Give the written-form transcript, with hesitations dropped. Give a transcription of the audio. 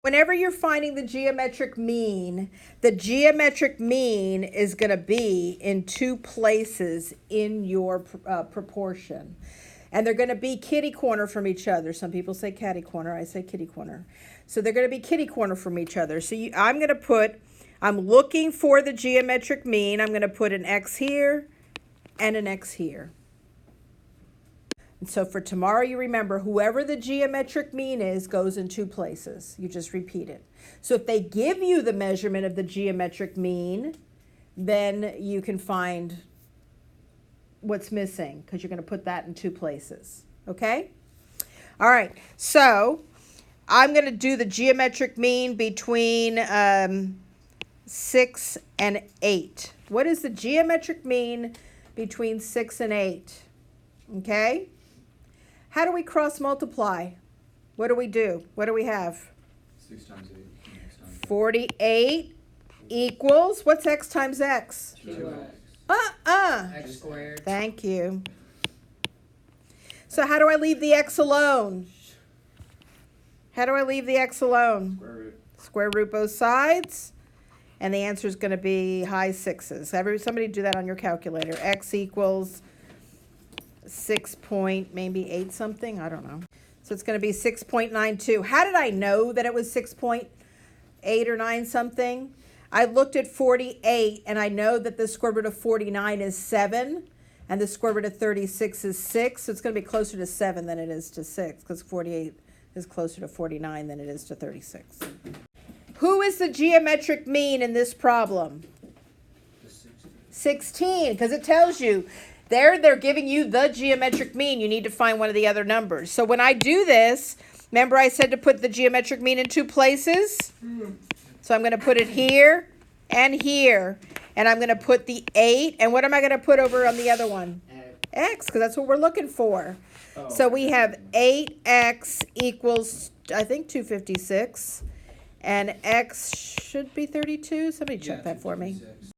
Whenever you're finding the geometric mean is going to be in two places in your proportion. And they're going to be kitty corner from each other. Some people say catty corner. I say kitty corner. So they're going to be kitty corner from each other. So I'm looking for the geometric mean. I'm going to put an X here and an X here. And so for tomorrow, you remember whoever the geometric mean is goes in two places. You just repeat it. So if they give you the measurement of the geometric mean, then you can find what's missing because you're going to put that in two places. Okay? All right. So I'm going to do the geometric mean between 6 and 8. What is the geometric mean between 6 and 8? Okay? How do we cross multiply? What do we do? What do we have? 6 times 8. 48 equals, what's x times x? 2x. X squared. Thank you. So how do I leave the x alone? How do I leave the x alone? Square root. Square root both sides. And the answer is going to be high sixes. Somebody do that on your calculator. X equals 6 point, maybe 8 something. I don't know. So it's going to be 6.92. How did I know that it was 6.8 or 9 something? I looked at 48 and I know that the square root of 49 is 7 and the square root of 36 is 6. So it's going to be closer to 7 than it is to 6 because 48 is closer to 49 than it is to 36. Who is the geometric mean in this problem? 16, because it tells you they're giving you the geometric mean. You need to find one of the other numbers. So when I do this, remember I said to put the geometric mean in two places? So I'm going to put it here and here. And I'm going to put the 8. And what am I going to put over on the other one? X, because that's what we're looking for. Oh. So we have 8x equals, I think, 256. And x should be 32. Somebody check that for me. 256.